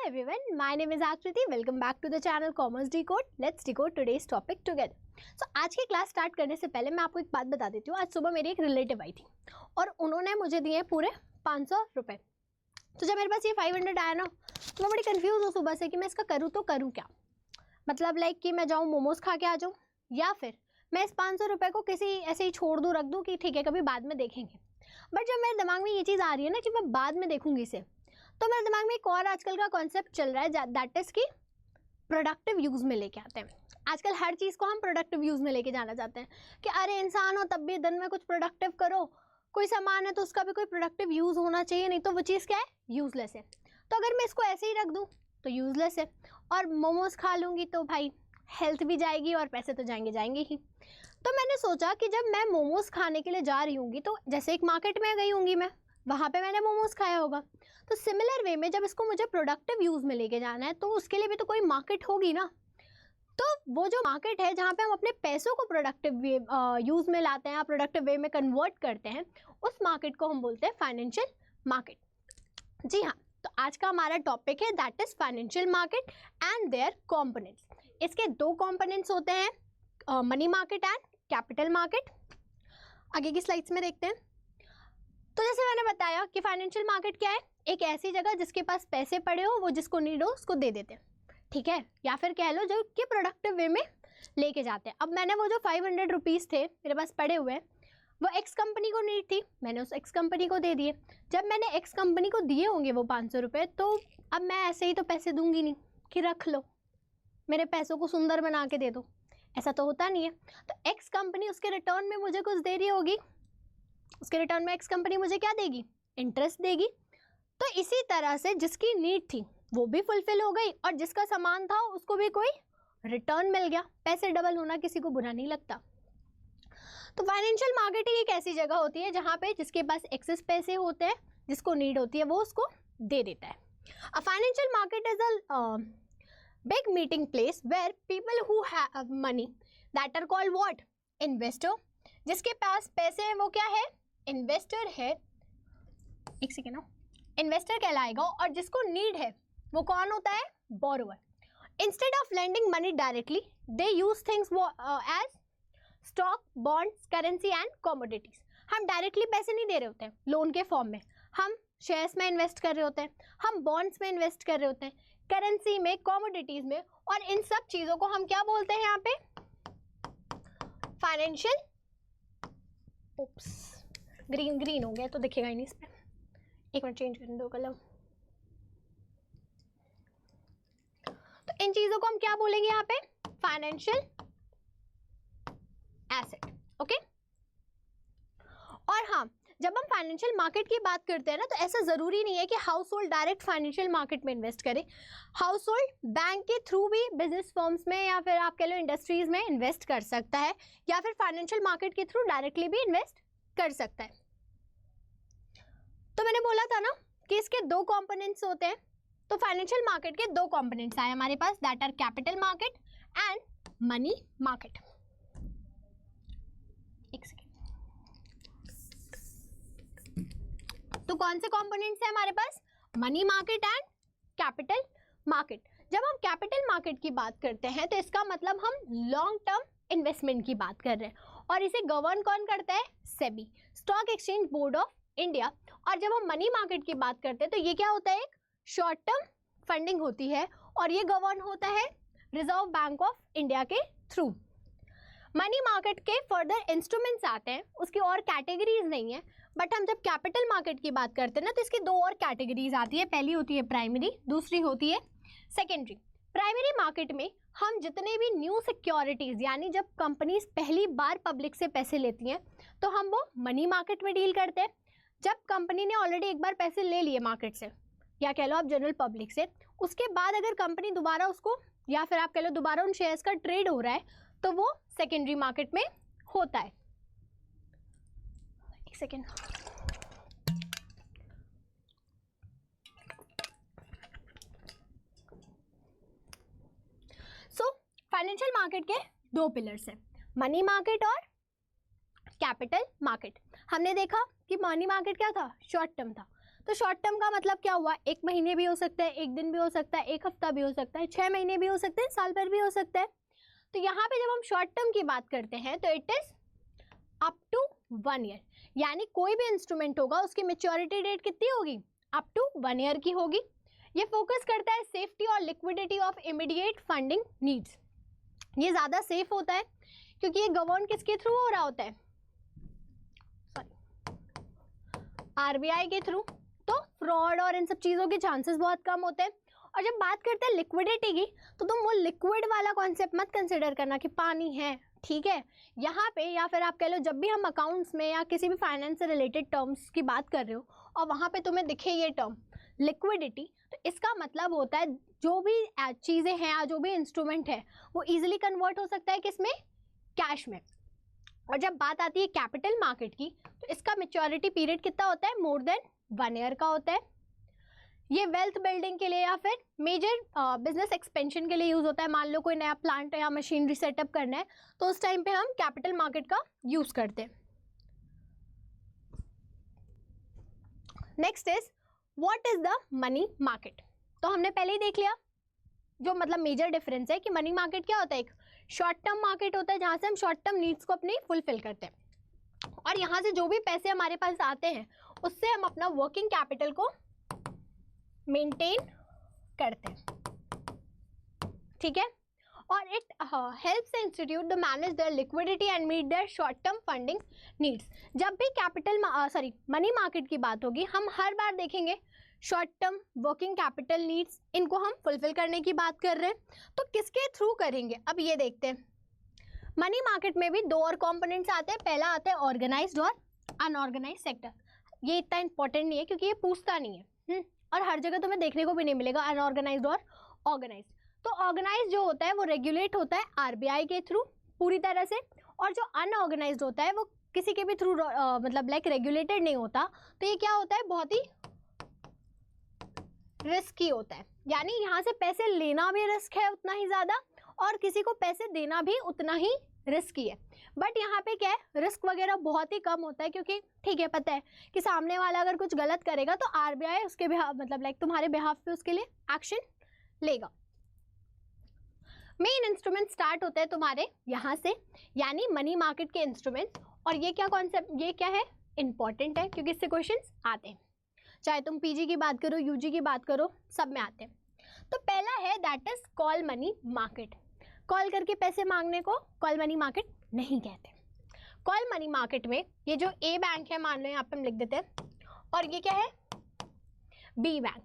everyone, my name is Akriti. Welcome back to the channel Commerce Decode. Let's decode today's topic together. So आज की class start करने से पहले मैं आपको एक बात बता देती हूँ. आज सुबह मेरी एक रिलेटिव आई थी और उन्होंने मुझे दिए पूरे 500 रुपये. तो जब मेरे पास ये 500 आया ना तो मैं बड़ी कंफ्यूज हूँ सुबह से कि मैं इसका करूँ तो करूँ क्या. मतलब लाइक कि मैं जाऊँ मोमोज खा के आ जाऊँ या फिर मैं इस 500 रुपये को किसी ऐसे ही छोड़ दूँ, रख दूँ कि ठीक है कभी बाद में देखेंगे. बट जब मेरे दिमाग में ये चीज़ आ रही है ना कि मैं बाद में देखूँगी इसे, तो मेरे दिमाग में एक और आजकल का कॉन्सेप्ट चल रहा है, दैट इज़ कि प्रोडक्टिव यूज़ में लेके आते हैं. आजकल हर चीज़ को हम प्रोडक्टिव यूज़ में लेके जाना चाहते हैं कि अरे इंसान हो तब भी दिन में कुछ प्रोडक्टिव करो. कोई सामान है तो उसका भी कोई प्रोडक्टिव यूज़ होना चाहिए, नहीं तो वो चीज़ क्या है, यूज़लेस है. तो अगर मैं इसको ऐसे ही रख दूँ तो यूज़लेस है, और मोमोज़ खा लूँगी तो भाई हेल्थ भी जाएगी और पैसे तो जाएंगे ही. तो मैंने सोचा कि जब मैं मोमोज़ खाने के लिए जा रही होंगी तो जैसे एक मार्केट में गई होंगी मैं, वहाँ पे मैंने मोमोज़ खाया होगा, तो सिमिलर वे में जब इसको मुझे प्रोडक्टिव यूज़ में लेके जाना है तो उसके लिए भी तो कोई मार्केट होगी ना. तो वो जो मार्केट है जहाँ पे हम अपने पैसों को प्रोडक्टिव वे यूज़ में लाते हैं या प्रोडक्टिव वे में कन्वर्ट करते हैं, उस मार्केट को हम बोलते हैं फाइनेंशियल मार्केट. जी हाँ, तो आज का हमारा टॉपिक है that is financial market and their components. इसके दो कॉम्पोनेंट्स होते हैं, money market and capital market. आगे की स्लाइड्स में देखते हैं. तो जैसे मैंने बताया कि फाइनेंशियल मार्केट क्या है, एक ऐसी जगह जिसके पास पैसे पड़े हो, वो जिसको नीड हो उसको दे देते हैं, ठीक है, या फिर कह लो जो कि प्रोडक्टिव वे में लेके जाते हैं. अब मैंने वो जो 500 रुपीज़ थे मेरे पास पड़े हुए, वो एक्स कंपनी को नीड थी, मैंने उस एक्स कंपनी को दे दिए. जब मैंने एक्स कंपनी को दिए होंगे वो 500 रुपये, तो अब मैं ऐसे ही तो पैसे दूंगी नहीं कि रख लो मेरे पैसों को सुंदर बना के दे दो, ऐसा तो होता नहीं है. तो एक्स कंपनी उसके रिटर्न में मुझे कुछ दे रही होगी, उसके रिटर्न में एक्स कंपनी मुझे क्या देगी, इंटरेस्ट देगी. तो इसी तरह से जिसकी नीड थी वो भी फुलफिल हो गई और जिसका सामान था उसको भी कोई रिटर्न मिल गया. पैसे डबल होना किसी को बुरा नहीं लगता. तो फाइनेंशियल मार्केटिंग एक ऐसी जगह होती है जहाँ पे जिसके पास एक्सेस पैसे होते हैं, जिसको नीड होती है वो उसको दे देता है. A financial market is a big meeting place where people who have money that are called what, investor. जिसके पास पैसे हैं वो क्या है, इन्वेस्टर है. एक सेकेंड ना, इन्वेस्टर कहलाएगा. और जिसको नीड है वो कौन होता है, borrower. Instead of lending money directly they use things as stock, bonds, currency and commodities. हम डायरेक्टली पैसे नहीं दे रहे होते हैं लोन के फॉर्म में, हम शेयर्स में इन्वेस्ट कर रहे होते हैं, हम बॉन्ड्स में इन्वेस्ट कर रहे होते हैं, करेंसी में, कमोडिटीज में, और इन सब चीज़ों को हम क्या बोलते हैं यहाँ पे, फाइनेंशियल. उप्स, ग्रीन हो गया तो दिखेगा ही नहीं इसमें. एक मिनट चेंज करने दो कलर. तो इन चीज़ों को हम क्या बोलेंगे यहाँ पे, फाइनेंशियल एसेट. ओके. और हाँ, जब हम फाइनेंशियल मार्केट की बात करते हैं ना, तो ऐसा ज़रूरी नहीं है कि house hold direct financial market में इन्वेस्ट करे. हाउस होल्ड बैंक के थ्रू भी बिजनेस फर्म्स में या फिर आप कह लो इंडस्ट्रीज़ में इन्वेस्ट कर सकता है, या फिर फाइनेंशियल मार्केट के थ्रू डायरेक्टली भी इन्वेस्ट कर सकता है. तो मैंने बोला था ना कि इसके दो कंपोनेंट्स होते हैं. तो फाइनेंशियल मार्केट के दो कंपोनेंट्स आए हमारे पास, that are capital market and money market. एक सेकेंड. तो कौन से कंपोनेंट्स हैं हमारे पास, money market and capital market. जब हम कैपिटल मार्केट की बात करते हैं तो इसका मतलब हम लॉन्ग टर्म इन्वेस्टमेंट की बात कर रहे हैं, और इसे गवर्न कौन करता है, SEBI, stock exchange board of India. और जब हम मनी मार्केट की बात करते हैं तो ये क्या होता है, एक शॉर्ट टर्म फंडिंग होती है, और ये गवर्न होता है रिजर्व बैंक ऑफ इंडिया के थ्रू. मनी मार्केट के फर्दर इंस्ट्रूमेंट्स आते हैं, उसकी और कैटेगरीज नहीं है. बट हम जब कैपिटल मार्केट की बात करते हैं ना तो इसकी दो और कैटेगरीज आती है. पहली होती है प्राइमरी, दूसरी होती है सेकेंडरी. प्राइमरी मार्केट में हम जितने भी न्यू सिक्योरिटीज़, यानी जब कंपनीज पहली बार पब्लिक से पैसे लेती हैं तो हम वो मनी मार्केट में डील करते हैं. जब कंपनी ने ऑलरेडी एक बार पैसे ले लिए मार्केट से, या कह लो आप जनरल पब्लिक से, उसके बाद अगर कंपनी दोबारा उसको, या फिर आप कह लो दोबारा उन शेयर्स का ट्रेड हो रहा है, तो वो सेकेंडरी मार्केट में होता है. एक सेकेंड. सो फाइनेंशियल मार्केट के दो पिलर्स हैं, मनी मार्केट और कैपिटल मार्केट. हमने देखा कि मनी मार्केट क्या था, शॉर्ट टर्म था. तो शॉर्ट टर्म का मतलब क्या हुआ, 1 महीने भी हो सकता है, 1 दिन भी हो सकता है, 1 हफ्ता भी हो सकता है, 6 महीने भी हो सकते हैं, साल भर भी हो सकता है। तो यहाँ पे जब हम शॉर्ट टर्म की बात करते हैं तो it is up to 1 year, यानी कोई भी इंस्ट्रूमेंट होगा उसकी मेच्योरिटी डेट कितनी होगी, अप टू 1 ईयर की होगी। ये फोकस करता है सेफ्टी और liquidity of immediate funding needs. ये ज़्यादा सेफ होता है क्योंकि ये गवर्न किसके थ्रू हो रहा होता है, आरबीआई के थ्रू, तो फ्रॉड और इन सब चीज़ों के चांसेस बहुत कम होते हैं। और जब बात करते हैं लिक्विडिटी की तो तुम वो लिक्विड वाला कॉन्सेप्ट मत कंसिडर करना कि पानी है, ठीक है। यहाँ पे या फिर आप कह लो जब भी हम अकाउंट्स में या किसी भी फाइनेंस से रिलेटेड टर्म्स की बात कर रहे हो और वहाँ पे तुम्हें दिखे ये टर्म लिक्विडिटी, तो इसका मतलब होता है जो भी चीज़ें हैं या जो भी इंस्ट्रूमेंट है वो ईजिली कन्वर्ट हो सकता है किसमें, कैश में। और जब बात आती है कैपिटल मार्केट की तो इसका मैच्योरिटी पीरियड कितना होता है, मोर देन 1 ईयर का होता है। ये वेल्थ बिल्डिंग के लिए या फिर मेजर बिजनेस एक्सपेंशन के लिए यूज़ होता है। मान लो कोई नया प्लांट या मशीनरी सेटअप करना है तो उस टाइम पे हम कैपिटल मार्केट का यूज़ करते हैं। Next is what is the money market. तो हमने पहले ही देख लिया जो मतलब मेजर डिफरेंस है कि मनी मार्केट क्या होता है, एक शॉर्ट टर्म मार्केट होता है जहाँ से हम शॉर्ट टर्म नीड्स को अपनी फुलफिल करते हैं और यहाँ से जो भी पैसे हमारे पास आते हैं उससे हम अपना वर्किंग कैपिटल को मेंटेन करते हैं, ठीक है। और it helps the institute to manage their liquidity and meet their short term funding needs. जब भी कैपिटल मनी मार्केट की बात होगी हम हर बार देखेंगे short term working capital needs, इनको हम फुलफिल करने की बात कर रहे हैं। तो किसके थ्रू करेंगे, अब ये देखते हैं। मनी मार्केट में भी 2 और कंपोनेंट्स आते हैं, पहला आता है ऑर्गेनाइज्ड और अनऑर्गेनाइज्ड सेक्टर। ये इतना इंपॉर्टेंट नहीं है क्योंकि ये पूछता नहीं है और हर जगह तुम्हें देखने को भी नहीं मिलेगा अनऑर्गेनाइज्ड और ऑर्गेनाइज्ड। तो ऑर्गेनाइज्ड जो होता है वो रेगुलेट होता है आरबीआई के थ्रू पूरी तरह से, और जो अनऑर्गेनाइज्ड होता है वो किसी के भी थ्रू मतलब लाइक रेगुलेटेड नहीं होता। तो ये क्या होता है, बहुत ही रिस्की होता है, यानी यहाँ से पैसे लेना भी रिस्क है उतना ही ज़्यादा और किसी को पैसे देना भी उतना ही रिस्की है। बट यहाँ पे क्या है, रिस्क वगैरह बहुत ही कम होता है क्योंकि ठीक है पता है कि सामने वाला अगर कुछ गलत करेगा तो आरबीआई उसके बिहाफ मतलब लाइक तुम्हारे बिहाफ पे उसके लिए एक्शन लेगा। मेन इंस्ट्रूमेंट स्टार्ट होते हैं तुम्हारे यहाँ से, यानी मनी मार्केट के इंस्ट्रूमेंट्स। और ये क्या कॉन्सेप्ट, ये क्या है, इंपॉर्टेंट है क्योंकि इससे क्वेश्चंस आते हैं, चाहे तुम पीजी की बात करो यूजी की बात करो सब में आते हैं। तो पहला है that is call money market. Call करके पैसे मांगने को कॉल मनी मार्केट नहीं कहते। कॉल मनी मार्केट में ये जो ए बैंक है, मान लो यहाँ पे हम लिख देते हैं, और ये क्या है, बी बैंक।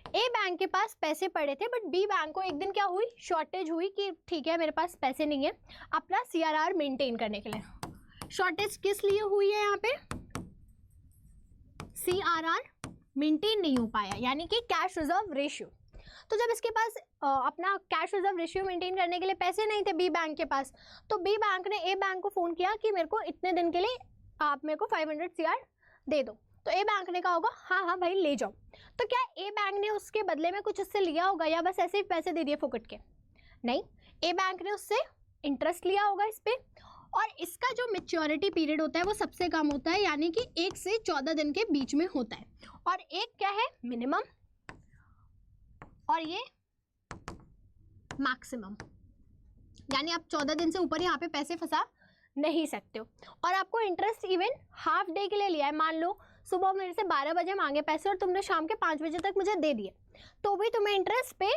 ए बैंक के पास पैसे पड़े थे बट बी बैंक को एक दिन क्या हुई, शॉर्टेज हुई कि ठीक है मेरे पास पैसे नहीं है अपना सीआरआर मेंटेन करने के लिए। शॉर्टेज किस लिए हुई है, यहाँ पे सीआरआर मेंटेन नहीं हो पाया, यानी कि कैश रिजर्व रेशियो। तो जब इसके पास अपना कैश रिजर्व रेशियो मेंटेन करने के लिए पैसे नहीं थे बी बैंक के पास, तो बी बैंक ने ए बैंक को फ़ोन किया कि मेरे को इतने दिन के लिए आप मेरे को 500 CR दे दो। तो ए बैंक ने कहा होगा हाँ हाँ भाई ले जाओ। तो क्या ए बैंक ने उसके बदले में कुछ उससे लिया होगा या बस ऐसे ही पैसे दे दिए फुकट के? नहीं, ए बैंक ने उससे इंटरेस्ट लिया होगा इस पर, और इसका जो मेच्योरिटी पीरियड होता है वो सबसे कम होता है, यानी कि 1 से 14 दिन के बीच में होता है। और एक क्या है, मिनिमम, और ये मैक्सिमम, यानी आप 14 दिन से ऊपर यहाँ पे पैसे फंसा नहीं सकते हो। और आपको इंटरेस्ट इवन हाफ डे के लिए लिया है, मान लो सुबह मेरे से 12 बजे मांगे पैसे और तुमने शाम के 5 बजे तक मुझे दे दिए, तो भी तुम्हें इंटरेस्ट पे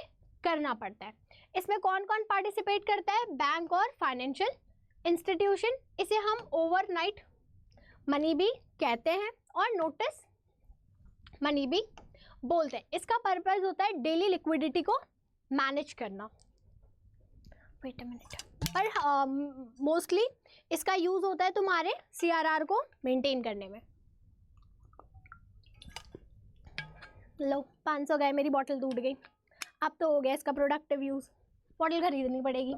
करना पड़ता है। इसमें कौन कौन पार्टिसिपेट करता है, बैंक और फाइनेंशियल इंस्टीट्यूशन। इसे हम ओवरनाइट मनी भी कहते हैं और नोटिस मनी भी बोलते हैं। इसका पर्पस होता है डेली लिक्विडिटी को मैनेज करना। Wait a minute. पर मोस्टली इसका यूज होता है तुम्हारे सीआरआर को मेंटेन करने में। लो 500 गए, मेरी बॉटल टूट गई। अब तो हो गया इसका प्रोडक्टिव यूज, बॉटल खरीदनी पड़ेगी।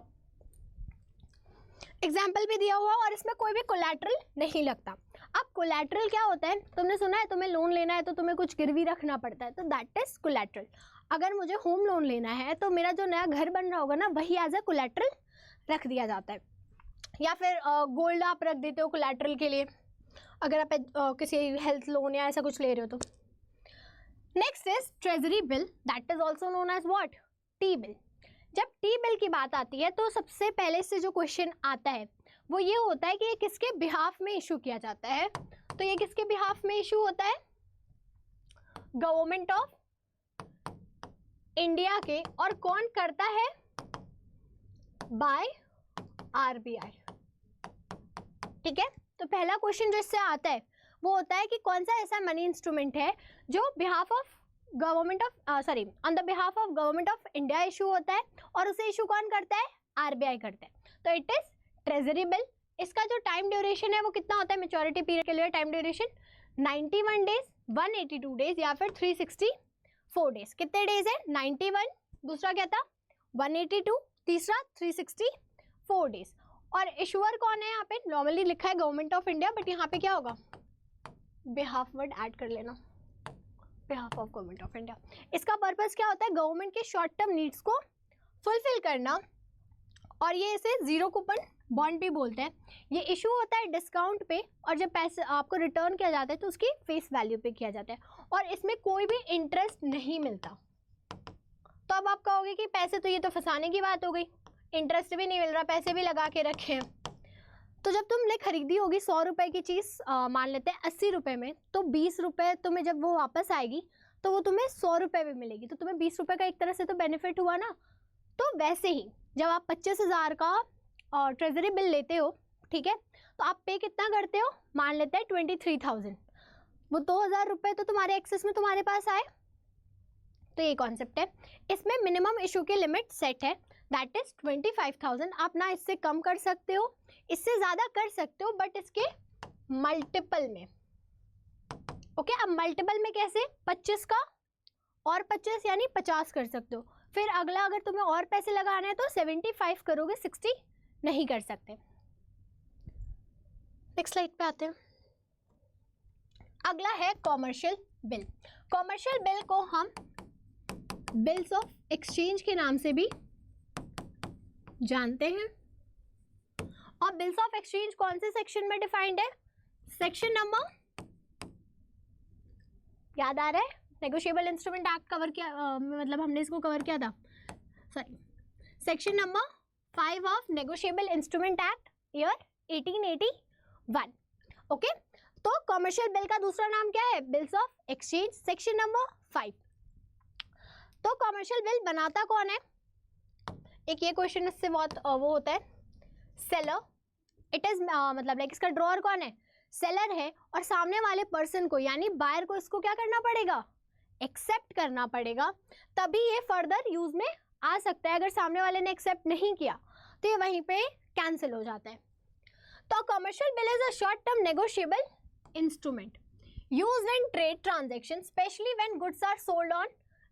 एग्जाम्पल भी दिया हुआ और इसमें कोई भी कोलैटरल नहीं लगता। अब कोलैटरल क्या होता है, तुमने सुना है तुम्हें लोन लेना है तो तुम्हें कुछ गिरवी रखना पड़ता है, तो दैट इज कोलैटरल। अगर मुझे होम लोन लेना है तो मेरा जो नया घर बन रहा होगा ना वही एज ए कोलैटरल रख दिया जाता है, या फिर गोल्ड आप रख देते हो कोलैटरल के लिए अगर आप किसी हेल्थ लोन या ऐसा कुछ ले रहे हो तो। Next is treasury bill, that is also known as what, T bill. जब टी बिल की बात आती है तो सबसे पहले से जो क्वेश्चन आता है वो ये होता है कि ये किसके बिहाफ में इशू किया जाता है। तो ये किसके बिहाफ में इशू होता है, गवर्नमेंट ऑफ इंडिया के, और कौन करता है, बाय आरबीआई। ठीक है, तो पहला क्वेश्चन जो इससे आता है वो होता है कि कौन सा ऐसा मनी इंस्ट्रूमेंट है जो behalf of government of on the behalf of government of India issue होता है, और उसे इशू कौन करता है, आरबीआई करता है। तो इट इज ट्रेजरी बिल। इसका जो टाइम ड्यूरेशन है वो कितना होता है, मैच्योरिटी पीरियड के लिए टाइम ड्यूरेशन 91 डेज, 182 डेज या फिर 364 डेज। कितने डेज है, 91, दूसरा क्या था 182, तीसरा 364 डेज। और इशूअर कौन है, यहाँ पे नॉर्मली लिखा है गवर्नमेंट ऑफ इंडिया, बट यहाँ पे क्या होगा, बिहाफ वर्ड ऐड कर लेना, behalf of government of India. इसका पर्पस क्या होता है, गवर्नमेंट के शॉर्ट टर्म नीड्स को फुलफिल करना, और ये इसे जीरो कूपन बॉन्ड भी बोलते हैं। ये इशू होता है डिस्काउंट पे, और जब पैसे आपको रिटर्न किया जाता है तो उसकी फेस वैल्यू पे किया जाता है, और इसमें कोई भी इंटरेस्ट नहीं मिलता। तो अब आप कहोगे कि पैसे, तो ये तो फंसाने की बात हो गई, इंटरेस्ट भी नहीं मिल रहा, पैसे भी लगा के रखे हैं। तो जब तुमने खरीदी होगी 100 रुपये की चीज़, मान लेते हैं 80 रुपये में, तो 20 रुपये तुम्हें जब वो वापस आएगी तो वो तुम्हें 100 रुपये में मिलेगी, तो तुम्हें 20 रुपये का एक तरह से तो बेनिफिट हुआ ना। तो वैसे ही जब आप 25,000 का ट्रेजरी बिल लेते हो, ठीक है, तो आप पे कितना करते हो, मान लेते हैं 23,000, वो 2,000 रुपये तो तुम्हारे एक्सेस में तुम्हारे पास आए। तो ये कॉन्सेप्ट है। इसमें मिनिमम इशू की लिमिट सेट है, दैट इज 25,000। आप ना इससे कम कर सकते हो, इससे ज़्यादा कर सकते हो, बट इसके मल्टीपल में। ओके, अब मल्टीपल में कैसे, 25 का और 25 यानी 50 कर सकते हो। फिर अगला अगर तुम्हें और पैसे लगाना है तो 75 करोगे, 60 नहीं कर सकते। नेक्स्ट स्लाइड पे आते हैं। अगला है कॉमर्शियल बिल। कॉमर्शियल बिल को हम बिल्स ऑफ एक्सचेंज के नाम से भी जानते हैं। और बिल्स ऑफ एक्सचेंज कौन से सेक्शन में डिफाइंड है, सेक्शन नंबर, याद आ रहा है, नेगोशिएबल इंस्ट्रूमेंट एक्ट कवर किया, मतलब हमने इसको कवर किया था, sorry, section number 5 of negotiable instrument act year 1881। Okay, तो कॉमर्शियल बिल का दूसरा नाम क्या है, bills of exchange, section number 5। तो कॉमर्शियल बिल बनाता कौन है, एक ये क्वेश्चन इससे बहुत वो होता है, सेलर, इट इज मतलब लाइक इसका ड्रॉअर कौन है, सेलर है, और सामने वाले पर्सन को यानी बायर को इसको क्या करना पड़ेगा, एक्सेप्ट करना पड़ेगा, तभी ये फर्दर यूज में आ सकता है। अगर सामने वाले ने एक्सेप्ट नहीं किया तो ये वहीं पे कैंसिल हो जाता है। तो commercial bill is a short term negotiable instrument used in trade transaction, specially when goods are sold on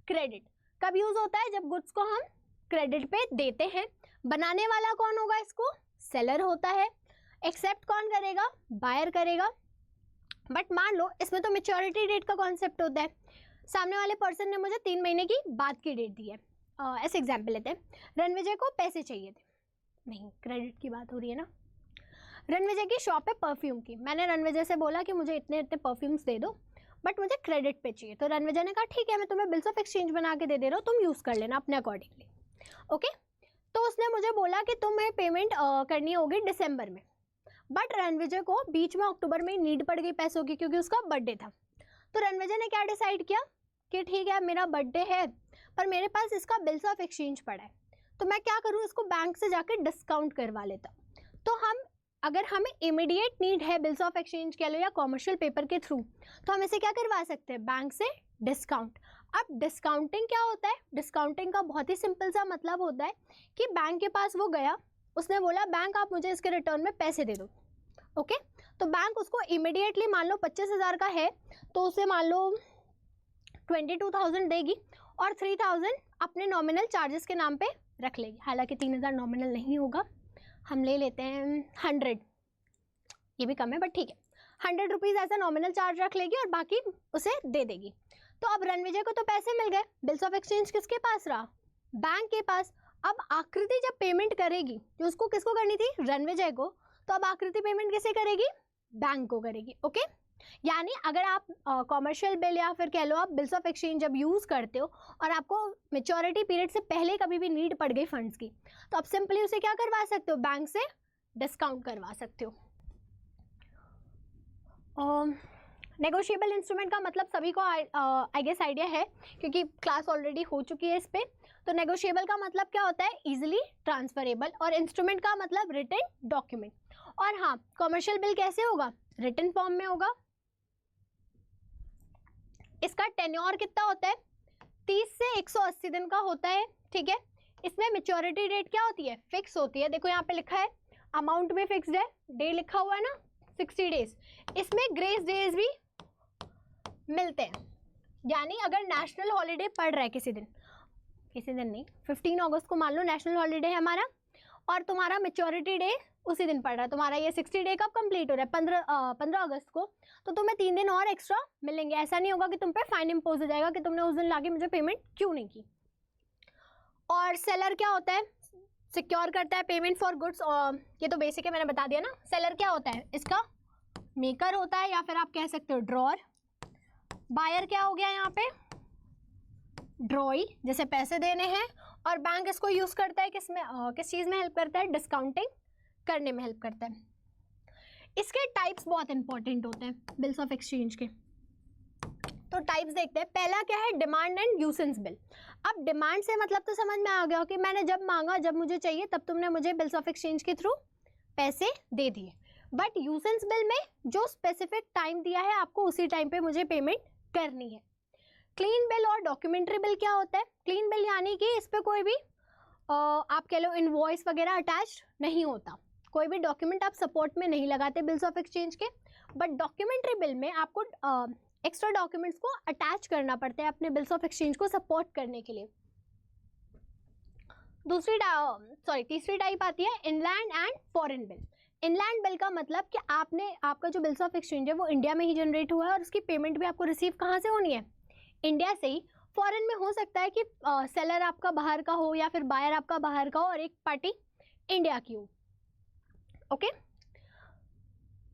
credit. कब यूज होता है, जब गुड्स को हम क्रेडिट पे देते हैं। बनाने वाला कौन होगा, इसको सेलर होता है, एक्सेप्ट कौन करेगा, बायर करेगा। बट मान लो इसमें तो मैच्योरिटी डेट का कॉन्सेप्ट होता है, सामने वाले पर्सन ने मुझे 3 महीने की बाद की डेट दी है। ऐसे एग्जाम्पल लेते हैं, रणविजय को पैसे चाहिए थे, नहीं क्रेडिट की बात हो रही है ना, रणविजय की शॉप है परफ्यूम की, मैंने रणविजय से बोला कि मुझे इतने इतने परफ्यूम्स दे दो बट मुझे क्रेडिट पे चाहिए। तो रणविजय ने कहा ठीक है, मैं तुम्हें बिल्स ऑफ एक्सचेंज बना के दे रहा हूँ, तुम यूज़ कर लेना अपने अकॉर्डिंगली। ओके, तो उसने मुझे बोला कि तुम्हें पेमेंट करनी होगी दिसंबर में, बट रणविजय को बीच में अक्टूबर में नीड पड़ गई पैसों की क्योंकि उसका बर्थडे था। तो रणविजय ने क्या डिसाइड किया कि ठीक है मेरा बर्थडे है पर मेरे पास इसका बिल्स ऑफ एक्सचेंज पड़ा है, तो मैं क्या करूँ, इसको बैंक से जाकर डिस्काउंट करवा लेता। तो हम अगर हमें इमीडिएट नीड है बिल्स ऑफ एक्सचेंज कह लो या कॉमर्शियल पेपर के थ्रू, तो हम इसे क्या करवा सकते हैं, बैंक से डिस्काउंट। अब डिस्काउंटिंग क्या होता है, डिस्काउंटिंग का बहुत ही सिंपल सा मतलब होता है कि बैंक के पास वो गया, उसने बोला बैंक आप मुझे इसके रिटर्न में पैसे दे दो। ओके, तो बैंक उसको इमीडिएटली मान लो 25,000 का है तो उसे मान लो 22,000 देगी और 3,000 अपने नॉमिनल चार्जेस के नाम पे रख लेगी। हालांकि 3,000 नॉमिनल नहीं होगा, हम ले लेते हैं 100, ये भी कम है बट ठीक है, 100 रुपीज़ ऐसा नॉमिनल चार्ज रख लेगी और बाकी उसे दे देगी। तो अब रणविजय को तो पैसे मिल गए, बिल्स ऑफ एक्सचेंज किसके पास रहा, बैंक के पास। अब आकृति जब पेमेंट करेगी, जो उसको किसको करनी थी, रणविजय को, तो अब आकृति पेमेंट किसे करेगी, बैंक को करेगी। ओके, यानी अगर आप कॉमर्शियल बिल या फिर कह लो आप बिल्स ऑफ एक्सचेंज जब यूज़ करते हो और आपको मेच्योरिटी पीरियड से पहले कभी भी नीड पड़ गई फंड्स की, तो आप सिंपली उसे क्या करवा सकते हो, बैंक से डिस्काउंट करवा सकते हो। नेगोशिएबल इंस्ट्रूमेंट का मतलब सभी को आई गेस आइडिया है क्योंकि क्लास ऑलरेडी हो चुकी है इस पर। तो नेगोशिएबल का मतलब क्या होता है, इजीली ट्रांसफरेबल, और इंस्ट्रूमेंट का मतलब रिटन डॉक्यूमेंट। और हाँ, कॉमर्शियल बिल कैसे होगा, रिटन फॉर्म में होगा। इसका टेन्योर कितना होता है, 30 से 180 दिन का होता है, ठीक है। इसमें मेच्योरिटी डेट क्या होती है, फिक्स होती है। देखो यहाँ पे लिखा है, अमाउंट भी फिक्स्ड है, डे लिखा हुआ है ना 60 डेज। इसमें ग्रेस डेज भी मिलते हैं, यानी अगर नेशनल हॉलीडे पड़ रहा है किसी दिन नहीं, 15 अगस्त को मान लो नेशनल हॉलीडे है हमारा, और तुम्हारा मेच्योरिटी डे उसी दिन पड़ रहा है, तुम्हारा ये 60 डे कब कंप्लीट हो रहा है, 15 अगस्त को, तो तुम्हें 3 दिन और एक्स्ट्रा मिलेंगे। ऐसा नहीं होगा कि तुम पे फाइन इम्पोज हो जाएगा कि तुमने उस दिन लाके मुझे पेमेंट क्यों नहीं की। और सेलर क्या होता है, सिक्योर करता है पेमेंट फॉर गुड्स, और ये तो बेसिक है, मैंने बता दिया ना। सेलर क्या होता है, इसका मेकर होता है, या फिर आप कह सकते हो ड्रॉअर। बायर क्या हो गया यहाँ पे, ड्रॉई, जैसे पैसे देने हैं, और बैंक इसको यूज करता है किस में, किस चीज में हेल्प करता है, डिस्काउंटिंग करने में हेल्प करता है। इसके टाइप्स बहुत इंपॉर्टेंट होते हैं बिल्स ऑफ एक्सचेंज के, तो टाइप्स देखते हैं। पहला क्या है, डिमांड एंड यूसेंस बिल। अब डिमांड से मतलब तो समझ में आ गया कि मैंने जब मांगा, जब मुझे चाहिए, तब तुमने मुझे बिल्स ऑफ एक्सचेंज के थ्रू पैसे दे दिए। बट यूसेंस बिल में जो स्पेसिफिक टाइम दिया है आपको, उसी टाइम पे मुझे पेमेंट करनी है। क्लीन बिल और डॉक्यूमेंट्री बिल क्या होता है, क्लीन बिल यानी कि इस पर कोई भी आप कह लो इनवॉइस वगैरह अटैच नहीं होता, कोई भी डॉक्यूमेंट आप सपोर्ट में नहीं लगाते बिल्स ऑफ एक्सचेंज के। बट डॉक्यूमेंट्री बिल में आपको एक्स्ट्रा डॉक्यूमेंट्स को अटैच करना पड़ता है अपने बिल्स ऑफ एक्सचेंज को सपोर्ट करने के लिए। तीसरी टाइप आती है inland and foreign bill. Inland bill का मतलब कि आपका जो बिल्स ऑफ एक्सचेंज है वो इंडिया में ही जनरेट हुआ है, और उसकी पेमेंट भी आपको रिसीव कहाँ से होनी है, इंडिया से ही। फॉरेन में हो सकता है कि सेलर आपका बाहर का हो या फिर बायर आपका बाहर का हो और एक पार्टी इंडिया की हो, ओके।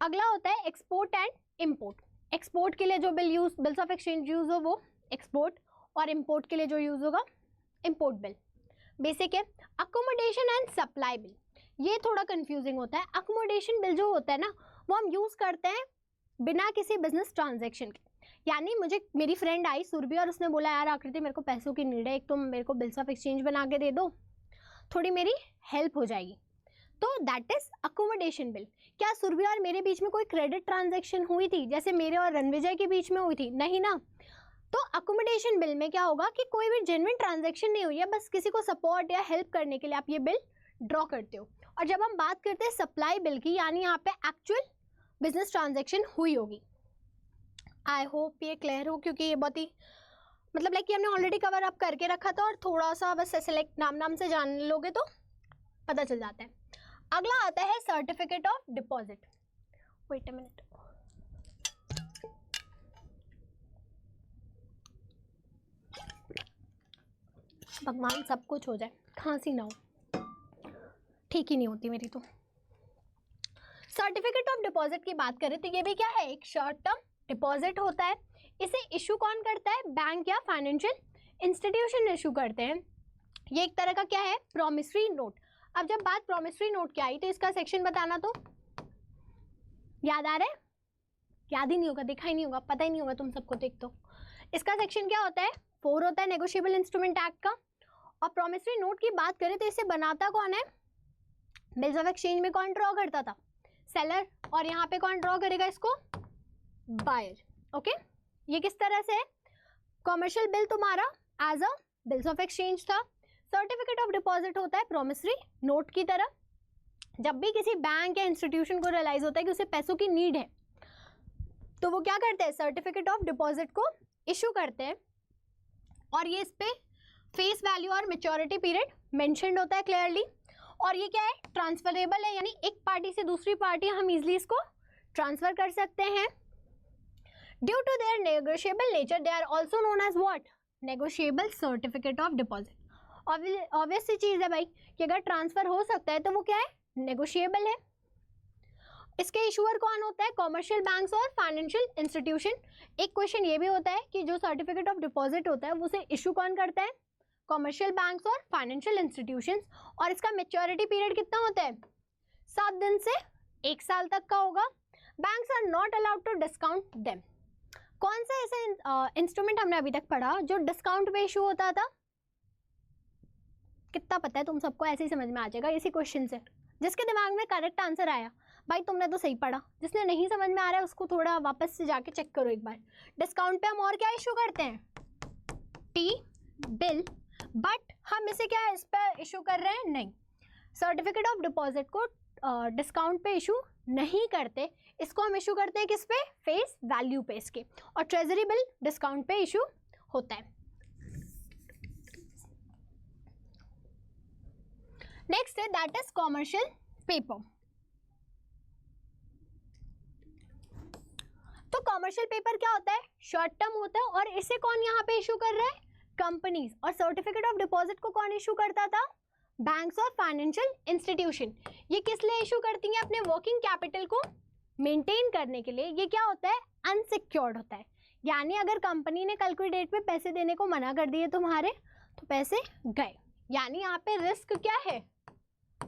अगला होता है एक्सपोर्ट एंड इंपोर्ट। एक्सपोर्ट के लिए जो बिल्स ऑफ एक्सचेंज यूज हो वो एक्सपोर्ट, और इंपोर्ट के लिए जो यूज होगा इंपोर्ट बिल। बेसिक है। अकोमोडेशन एंड सप्लाई बिल, ये थोड़ा कंफ्यूजिंग होता है। अकोमोडेशन बिल जो होता है ना, वो हम यूज करते हैं बिना किसी बिजनेस ट्रांजैक्शन के। यानी मेरी फ्रेंड आई सुरभि, और उसने बोला यार आकृति मेरे को पैसों की नीड है, एक तुम मेरे को बिल्स ऑफ एक्सचेंज बना के दे दो, थोड़ी मेरी हेल्प हो जाएगी, तो दैट इज अकोमोडेशन बिल। क्या सुरभि और मेरे बीच में कोई क्रेडिट ट्रांजैक्शन हुई थी जैसे मेरे और रणविजय के बीच में हुई थी, नहीं ना। तो अकोमोडेशन बिल में क्या होगा कि कोई भी जेन्युइन ट्रांजैक्शन नहीं हुई है, बस किसी को सपोर्ट या हेल्प करने के लिए आप ये बिल ड्रॉ करते हो। और जब हम बात करते हैं सप्लाई बिल की, यानी यहाँ पे एक्चुअल बिजनेस ट्रांजैक्शन हुई होगी। आई होप ये क्लियर हो, क्योंकि ये बहुत ही मतलब लाइक हमने ऑलरेडी कवर अप करके रखा था, और थोड़ा सा बस ऐसे लाइक नाम से जान लोगे तो पता चल जाता है। अगला आता है certificate of deposit. Wait a minute, भगवान सब कुछ हो जाए, खांसी ना हो, ठीक ही नहीं होती मेरी तो। सर्टिफिकेट ऑफ डिपॉजिट की बात करें तो ये भी क्या है, एक शॉर्ट टर्म डिपॉजिट होता है। इसे इशू कौन करता है, बैंक या फाइनेंशियल इंस्टीट्यूशन इशू करते हैं। ये एक तरह का क्या है, प्रॉमिसरी नोट। अब जब बात प्रॉमिसरी नोट की आई तो इसका सेक्शन बताना, तो याद आ रहा है, याद ही नहीं होगा, देखा ही नहीं होगा, पता ही नहीं होगा तुम सबको। देख तो इसका सेक्शन क्या होता है, 4 होता है नेगोशिएबल इंस्ट्रूमेंट एक्ट का। और प्रॉमिसरी नोट की बात करें तो इसे बनाता कौन है, बिल्स ऑफ एक्सचेंज में कौन ड्रॉ करता था, सेलर, और यहाँ पे कौन ड्रॉ करेगा इसको, बायर, ओके। ये किस तरह से है, कॉमर्शियल बिल तुम्हारा as a bills of exchange था, सर्टिफिकेट ऑफ डिपॉजिट होता है प्रॉमिसरी नोट की तरह। जब भी किसी बैंक या इंस्टीट्यूशन को रियलाइज होता है कि उसे पैसों की नीड है, तो वो क्या करते हैं, सर्टिफिकेट ऑफ डिपॉजिट को इशू करते हैं। और ये इस पे फेस वैल्यू और मेच्योरिटी पीरियड मेंशन्ड होता है क्लियरली। और ये क्या है, ट्रांसफरेबल है, यानी एक पार्टी से दूसरी पार्टी हम इजिली इसको ट्रांसफर कर सकते हैं। Due to their negotiable nature they are also known as what, negotiable certificate of deposit. Obvious C चीज़ है भाई कि अगर ट्रांसफर हो सकता है तो वो क्या है, नेगोशिएबल है। इसके इशूअर कौन होता है? कॉमर्शियल बैंक्स और फाइनेंशियल इंस्टीट्यूशन। एक क्वेश्चन ये भी होता है कि जो सर्टिफिकेट ऑफ डिपॉजिट होता है उसे इशू कौन करता है? कॉमर्शियल बैंक्स और फाइनेंशियल इंस्टीट्यूशंस। और इसका मैच्योरिटी पीरियड कितना होता है? 7 दिन से 1 साल तक का होगा। Banks are not allowed to discount them. कौन सा ऐसा इंस्ट्रूमेंट हमने अभी तक पढ़ा जो डिस्काउंट पे इशू होता था? कितना पता है तुम सबको? ऐसे ही समझ में आ जाएगा इसी क्वेश्चन से। जिसके दिमाग में करेक्ट आंसर आया भाई तुमने तो सही पढ़ा, जिसने नहीं समझ में आ रहा है उसको थोड़ा वापस से जाके चेक करो एक बार। डिस्काउंट पे हम और क्या इशू करते हैं? टी बिल, बट हम इसे क्या इस पर इशू कर रहे हैं? नहीं, सर्टिफिकेट ऑफ डिपॉजिट को डिस्काउंट पे इशू नहीं करते, इसको हम इशू करते हैं किस पे? फेस वैल्यू पे इसके। और ट्रेजरी बिल डिस्काउंट पे इशू होता है। नेक्स्ट है दैट इज कॉमर्शियल पेपर। तो कॉमर्शियल पेपर क्या होता है? शॉर्ट टर्म होता है और इसे कौन यहाँ पे इशू कर रहा है? कंपनीज। और सर्टिफिकेट ऑफ डिपॉजिट को कौन इशू करता था? बैंक्स और फाइनेंशियल इंस्टीट्यूशन। ये किस लिए इशू करती हैं? अपने वर्किंग कैपिटल को मेंटेन करने के लिए। ये क्या होता है? अनसिक्योर्ड होता है, यानी अगर कंपनी ने कल की डेट पे पैसे देने को मना कर दिए तुम्हारे, तो पैसे गए, यानी यहाँ पे रिस्क क्या है?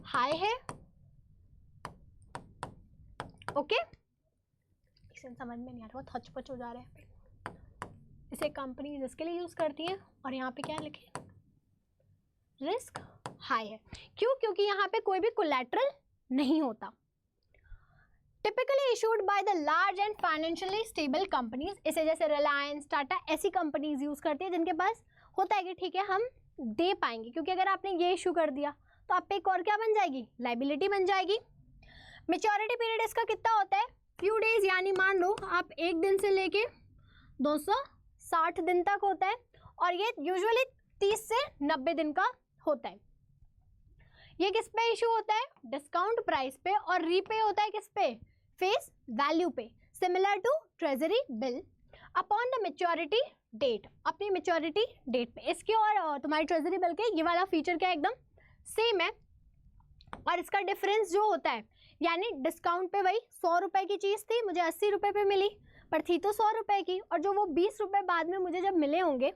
हाई है। ओके, समझ में नहीं आ रहा, बहुत हचपच हो जा रहा है। इसे कंपनी इसके लिए यूज करती हैं और यहाँ पे क्या लिखे? रिस्क हाई है। क्यों? क्योंकि यहाँ पे कोई भी कोलैटरल नहीं होता। Typically issued by the large and financially stable companies. इसे जैसे रिलायंस, टाटा ऐसी कंपनीज यूज करती है जिनके पास होता है कि ठीक है हम दे पाएंगे, क्योंकि अगर आपने ये इशू कर दिया तो आप पे एक और क्या बन जाएगी? लाइबिलिटी बन जाएगी। मेच्योरिटी पीरियड इसका कितना होता है? फ्यू डेज, यानी मान लो आप 1 दिन से लेके 260 दिन तक होता है, और ये यूजुअली 30 से 90 दिन का होता है। ये किस पे इशू होता है? डिस्काउंट प्राइस पे, और रीपे होता है किस पे? फेस वैल्यू पे, similar to treasury bill upon the maturity date, अपनी मेच्योरिटी डेट पे। इसके और तुम्हारी ट्रेजरी बिल के ये वाला फीचर क्या एकदम सेम है, और इसका डिफरेंस जो होता है, यानी डिस्काउंट पे वही 100 रुपए की चीज़ थी, मुझे 80 रुपए पे मिली, पर थी तो 100 रुपए की, और जो वो 20 रुपए बाद में मुझे जब मिले होंगे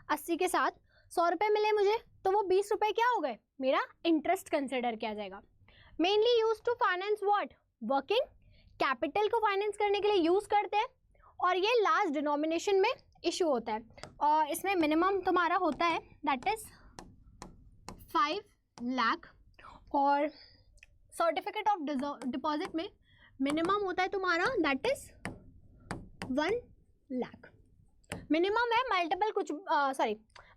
80 के साथ 100 रुपए मिले मुझे, तो वो 20 रुपए क्या हो गए? मेरा इंटरेस्ट कंसिडर किया जाएगा। Mainly use to finance what? Working capital को फाइनेंस करने के लिए यूज करते हैं, और ये लार्ज डिनोमिनेशन में इशू होता है, और इसमें मिनिमम तुम्हारा होता है दैट इज 5 लाख, और सर्टिफिकेट ऑफ डिपॉजिट में मिनिमम होता है तुम्हारा दैट इज 1 लाख। मिनिमम है, मल्टीपल कुछ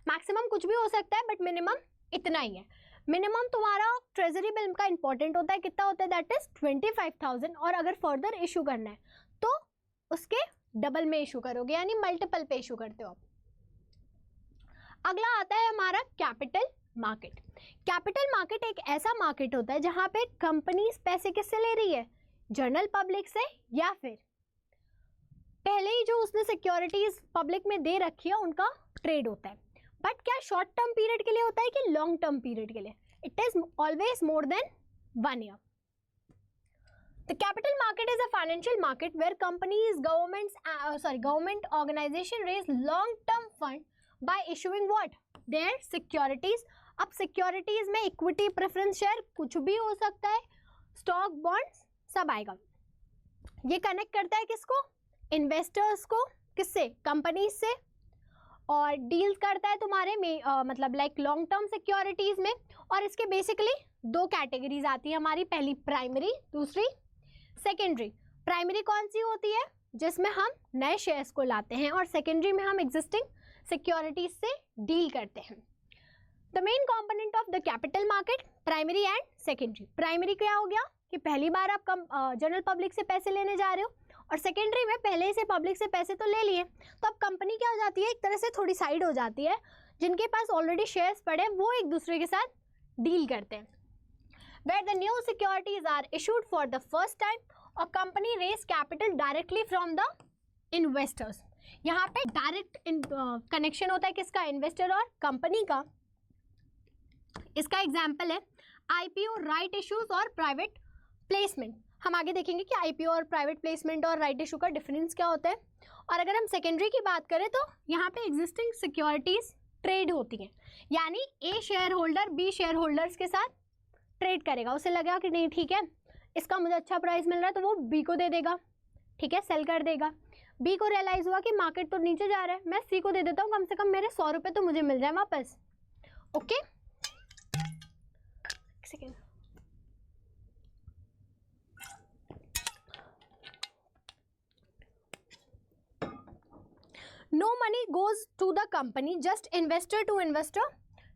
मैक्सिमम कुछ भी हो सकता है, बट मिनिमम इतना ही है। मिनिमम तुम्हारा ट्रेजरी बिल का इंपॉर्टेंट होता है, कितना होता है? दैट इज 25,000, और अगर फर्दर इशू करना है तो उसके डबल में इशू करोगे, यानी मल्टीपल पे इशू करते हो आप। अगला आता है हमारा कैपिटल मार्केट। कैपिटल मार्केट एक ऐसा मार्केट होता है जहां पे कंपनीज पैसे किससे ले रही है? जनरल पब्लिक से, या फिर पहले ही जो उसने सिक्योरिटीज पब्लिक में दे रखी है उनका ट्रेड होता है। बट क्या शॉर्ट टर्म पीरियड के लिए होता है कि लॉन्ग टर्म पीरियड के लिए? It is always more than 1 year. The capital market is a financial market where companies, government organization raise long-term fund by issuing what? Their securities. अब securities में equity, preference share, कुछ भी हो सकता है, stock, bonds, सब आएगा। ये कनेक्ट करता है किसको? इन्वेस्टर्स को, किससे? कंपनीज से, और डील्स करता है तुम्हारे में मतलब लाइक लॉन्ग टर्म सिक्योरिटीज में। और इसके बेसिकली 2 कैटेगरीज आती है हमारी, पहली प्राइमरी, दूसरी सेकेंडरी। प्राइमरी कौन सी होती है? जिसमें हम नए शेयर्स को लाते हैं, और सेकेंडरी में हम एग्जिस्टिंग सिक्योरिटीज से डील करते हैं। The main component of the capital market, primary and secondary. Primary क्या हो गया कि पहली बार आप जनरल पब्लिक से पैसे लेने जा रहे हो, और सेकेंडरी में पहले से पब्लिक से पैसे तो ले लिए, तो अब कंपनी क्या हो जाती है? एक तरह से थोड़ी साइड हो जाती है, जिनके पास ऑलरेडी शेयर्स पड़े वो एक दूसरे के साथ डील करते हैं। Where the new securities are issued for the first time, a company raise capital directly from the investors. यहाँ पे डायरेक्ट कनेक्शन होता है किसका? इन्वेस्टर और कंपनी का। इसका एग्जाम्पल है IPO, राइट इश्यूज और प्राइवेट प्लेसमेंट। हम आगे देखेंगे कि आईपीओ और प्राइवेट प्लेसमेंट और राइट इशू का डिफरेंस क्या होता है। और अगर हम सेकेंडरी की बात करें तो यहाँ पे एग्जिस्टिंग सिक्योरिटीज ट्रेड होती हैं, यानी A share holder B share holders के साथ ट्रेड करेगा, उसे लगेगा कि नहीं ठीक है इसका मुझे अच्छा प्राइस मिल रहा है तो वो बी को दे देगा, ठीक है, सेल कर देगा। बी को रियलाइज हुआ कि मार्केट तो नीचे जा रहा है, मैं सी को दे देता हूँ, कम से कम मेरे 100 रुपये तो मुझे मिल जाए वापस। Okay, second, no money goes to the company, just investor to investor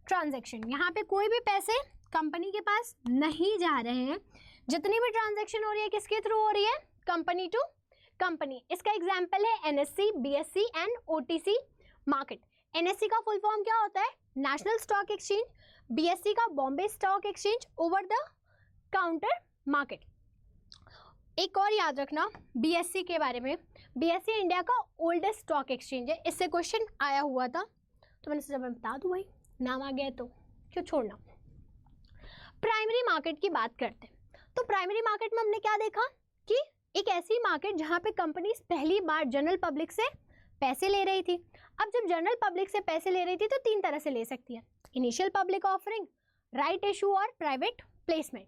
transaction. यहाँ पे कोई भी पैसे कंपनी के पास नहीं जा रहे हैं, जितनी भी ट्रांजेक्शन हो रही है किसके थ्रू हो रही है, कंपनी टू कंपनी। इसका एग्जाम्पल है NSC, BSc and OTC market. NSC का फुल फॉर्म क्या होता है, नेशनल स्टॉक एक्सचेंज, बीएससी का Bombay stock exchange over the counter market. एक और याद रखना बीएससी के बारे में, बीएससी इंडिया का ओल्डेस्ट स्टॉक एक्सचेंज है, इससे क्वेश्चन आया हुआ था तो मैंने सोचा मैं बता दूं भाई, नाम आ गया तो क्यों छोड़ना। प्राइमरी मार्केट की बात करते हैं तो प्राइमरी मार्केट में हमने क्या देखा कि एक ऐसी मार्केट जहां पे कंपनीज पहली बार जनरल पब्लिक से पैसे ले रही थी। अब जब जनरल पब्लिक से पैसे ले रही थी तो 3 तरह से ले सकती है, initial public offering, right issue और private placement.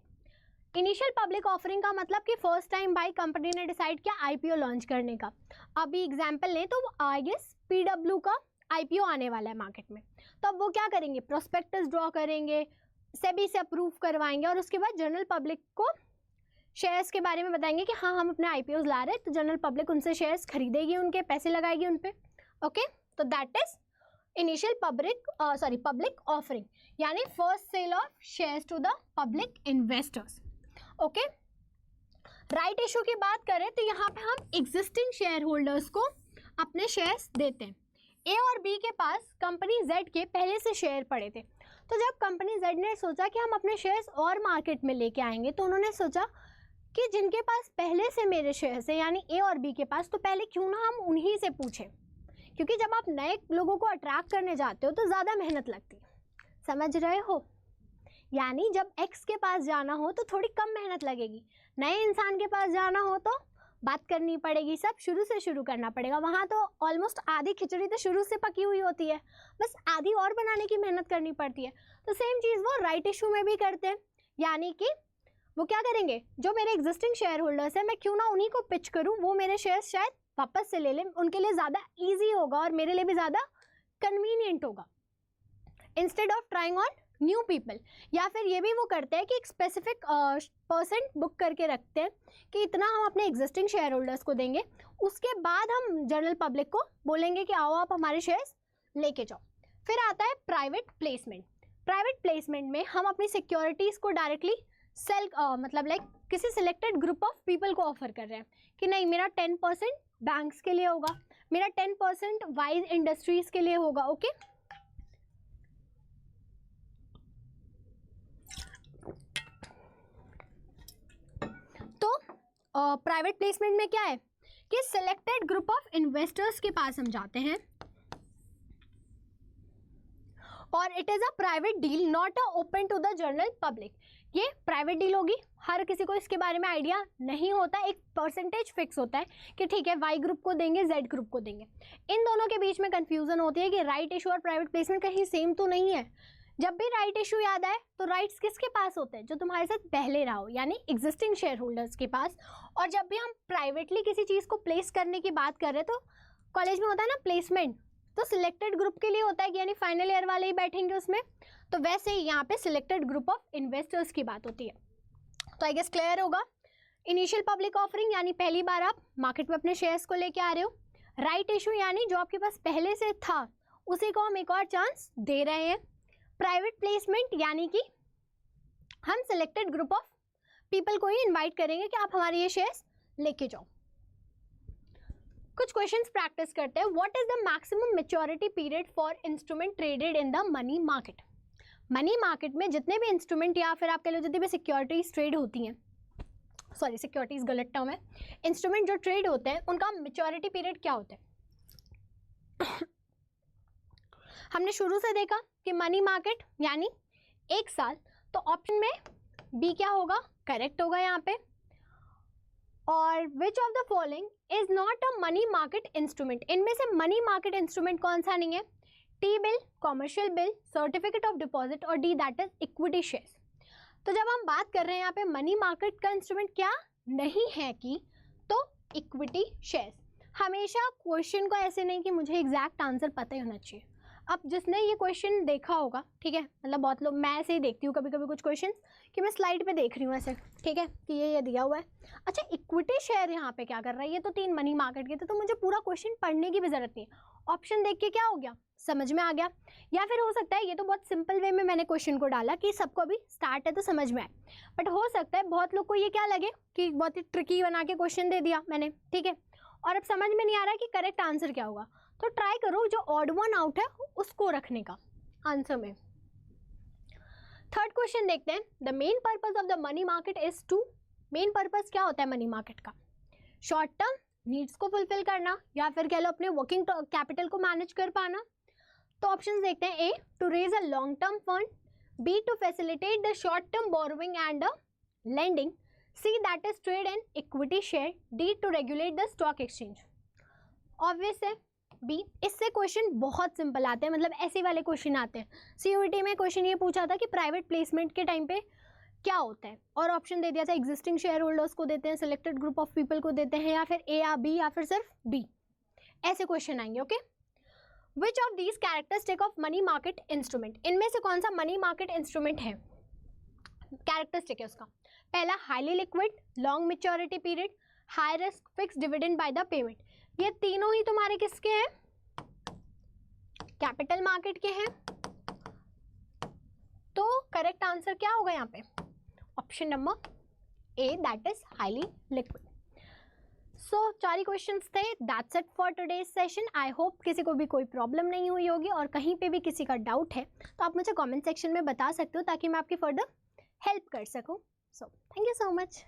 Initial public offering का मतलब कि फर्स्ट टाइम बाई कंपनी ने डिसाइड किया आईपीओ लॉन्च करने का। अभी एग्जांपल लें तो आई गेस पीडब्ल्यू का आईपीओ आने वाला है मार्केट में, तो अब वो क्या करेंगे, प्रोस्पेक्टस ड्रॉ करेंगे, सेबी से अप्रूव करवाएंगे और उसके बाद जनरल पब्लिक को शेयर्स के बारे में बताएंगे कि हाँ हम अपने आईपीओज ला रहे हैं, तो जनरल पब्लिक उनसे शेयर्स खरीदेगी, उनके पैसे लगाएगी उन पे। ओके, तो that is initial public offering, यानी first sale of shares to the public investors. Okay, right issue की बात करें तो यहाँ पे हम एग्जिस्टिंग शेयर होल्डर्स को अपने शेयर्स देते हैं। ए और बी के पास कंपनी जेड के पहले से शेयर पड़े थे, तो जब कंपनी जेड ने सोचा कि हम अपने शेयर्स और मार्केट में लेके आएंगे तो उन्होंने सोचा कि जिनके पास पहले से मेरे शेयर्स हैं यानी ए और बी के पास, तो पहले क्यों ना हम उन्हीं से पूछें, क्योंकि जब आप नए लोगों को अट्रैक्ट करने जाते हो तो ज़्यादा मेहनत लगती है, समझ रहे हो। यानी जब एक्स के पास जाना हो तो थोड़ी कम मेहनत लगेगी, नए इंसान के पास जाना हो तो बात करनी पड़ेगी, सब शुरू से शुरू करना पड़ेगा। वहाँ तो ऑलमोस्ट आधी खिचड़ी तो शुरू से पकी हुई होती है, बस आधी और बनाने की मेहनत करनी पड़ती है। तो सेम चीज़ वो राइट इशू में भी करते हैं, यानी कि वो क्या करेंगे, जो मेरे एग्जिस्टिंग शेयर होल्डर्स हैं मैं क्यों ना उन्हीं को पिच करूँ, वो मेरे शेयर्स शायद वापस से ले लें, उनके लिए ज़्यादा ईजी होगा और मेरे लिए भी ज़्यादा कन्वीनियंट होगा, instead of trying on new people. या फिर ये भी वो करते हैं कि एक स्पेसिफिक परसेंट बुक करके रखते हैं कि इतना हम अपने एग्जिस्टिंग शेयर होल्डर्स को देंगे, उसके बाद हम जनरल पब्लिक को बोलेंगे कि आओ आप हमारे शेयर्स लेके जाओ। फिर आता है प्राइवेट प्लेसमेंट। प्राइवेट प्लेसमेंट में हम अपनी सिक्योरिटीज़ को डायरेक्टली सेल मतलब लाइक किसी सिलेक्टेड ग्रुप ऑफ पीपल को ऑफर कर रहे हैं कि नहीं मेरा 10% बैंक्स के लिए होगा, मेरा 10% वाइज इंडस्ट्रीज के लिए होगा। ओके, तो प्राइवेट प्लेसमेंट में क्या है कि सिलेक्टेड ग्रुप ऑफ इन्वेस्टर्स के पास हम जाते हैं और it is a private deal not a open to the general public. ये प्राइवेट डील होगी, हर किसी को इसके बारे में आइडिया नहीं होता, एक परसेंटेज फिक्स होता है कि ठीक है वाई ग्रुप को देंगे जेड ग्रुप को देंगे। इन दोनों के बीच में कंफ्यूजन होती है कि राइट इशू और प्राइवेट प्लेसमेंट कहीं सेम तो नहीं है। जब भी राइट इशू याद आए तो राइट्स किसके पास होते हैं, जो तुम्हारे साथ पहले रहा हो यानी एग्जिस्टिंग शेयर होल्डर्स के पास। और जब भी हम प्राइवेटली किसी चीज़ को प्लेस करने की बात कर रहे हैं तो कॉलेज में होता है ना प्लेसमेंट, तो सिलेक्टेड ग्रुप के लिए होता है कि यानी फाइनल ईयर वाले ही बैठेंगे उसमें, तो वैसे ही यहाँ पे सिलेक्टेड ग्रुप ऑफ इन्वेस्टर्स की बात होती है। तो आई गेस क्लियर होगा। इनिशियल पब्लिक ऑफरिंग यानी पहली बार आप मार्केट में अपने शेयर्स को लेके आ रहे हो। राइट इशू यानी जो आपके पास पहले से था उसी को हम एक और चांस दे रहे हैं। प्राइवेट प्लेसमेंट यानी कि हम सिलेक्टेड ग्रुप ऑफ पीपल को ही इनवाइट करेंगे कि आप हमारे ये शेयर्स लेके जाओ। कुछ क्वेश्चंस प्रैक्टिस करते हैं। What is the maximum maturity period for instrument traded in the money market. Money market में जितने भी इंस्ट्रूमेंट या फिर आप कह लो जितनी भी सिक्योरिटीज ट्रेड होती हैं, सॉरी सिक्योरिटीज गलत टर्म है, इंस्ट्रूमेंट जो ट्रेड होते हैं उनका मैच्योरिटी पीरियड क्या होता है। हमने शुरू से देखा कि मनी मार्केट यानी 1 साल, तो ऑप्शन में बी क्या होगा, करेक्ट होगा यहाँ पे। और which of the following is not a money market instrument, इनमें से मनी मार्केट इंस्ट्रूमेंट कौन सा नहीं है? T bill, commercial bill, certificate of deposit और D that is equity shares. तो जब हम बात कर रहे हैं यहाँ पे मनी मार्केट का इंस्ट्रूमेंट क्या नहीं है कि, तो इक्विटी शेयर्स। हमेशा क्वेश्चन को ऐसे नहीं कि मुझे एग्जैक्ट आंसर पता ही होना चाहिए। अब जिसने ये क्वेश्चन देखा होगा, ठीक है, मतलब बहुत लोग, मैं ऐसे ही देखती हूँ कभी कभी कुछ क्वेश्चंस कि मैं स्लाइड पे देख रही हूँ ऐसे, ठीक है, कि ये दिया हुआ है, अच्छा इक्विटी शेयर यहाँ पे क्या कर रहा है, ये तो 3 मनी मार्केट के थे, तो मुझे पूरा क्वेश्चन पढ़ने की भी जरूरत नहीं है, ऑप्शन देख के क्या हो गया, समझ में आ गया। या फिर हो सकता है ये तो बहुत सिंपल वे में मैंने क्वेश्चन को डाला कि सबको अभी स्टार्ट है तो समझ में आए, बट हो सकता है बहुत लोग को ये क्या लगे कि बहुत ही ट्रिकी बना के क्वेश्चन दे दिया मैंने, ठीक है, और अब समझ में नहीं आ रहा कि करेक्ट आंसर क्या होगा, तो ट्राई करो जो ऑड वन आउट है उसको रखने का आंसर में। थर्ड क्वेश्चन देखते हैं, the main purpose of the money market is to, main purpose क्या होता है मनी मार्केट का? शॉर्ट टर्म नीड्स को फुलफिल करना, या फिर कह लो अपने वर्किंग कैपिटल को मैनेज कर पाना। तो ऑप्शंस देखते हैं, A to raise a long term fund, B to facilitate the short term borrowing and lending, C that is trade in equity share, D to regulate the stock exchange. Obvious है B. इससे question बहुत simple आते हैं, मतलब ऐसे वाले question आते हैं। सीयूईटी में क्वेश्चन ये पूछा था कि प्राइवेट प्लेसमेंट के टाइम पे क्या होता है, और ऑप्शन दे दिया था एग्जिस्टिंग शेयर होल्डर्स को देते हैं, सिलेक्टेड ग्रुप ऑफ पीपल को देते हैं, या फिर ए या बी या फिर सिर्फ बी, ऐसे क्वेश्चन आएंगे। Okay, which of these characteristic of money market instrument, इनमें से कौन सा मनी मार्केट इंस्ट्रूमेंट है, कैरेक्टरिस्टिक है उसका? पहला highly liquid, long maturity period, high risk, fix dividend by the payment. ये तीनों ही तुम्हारे किसके हैं? कैपिटल मार्केट के हैं। तो करेक्ट आंसर क्या होगा यहाँ पे? Option number A, that is highly liquid. So 4 ही क्वेश्चंस थे। That's it for today's session. I hope किसी को भी कोई प्रॉब्लम नहीं हुई होगी, और कहीं पे भी किसी का डाउट है तो आप मुझे कमेंट सेक्शन में बता सकते हो, ताकि मैं आपकी फर्दर हेल्प कर सकूं। So thank you so much.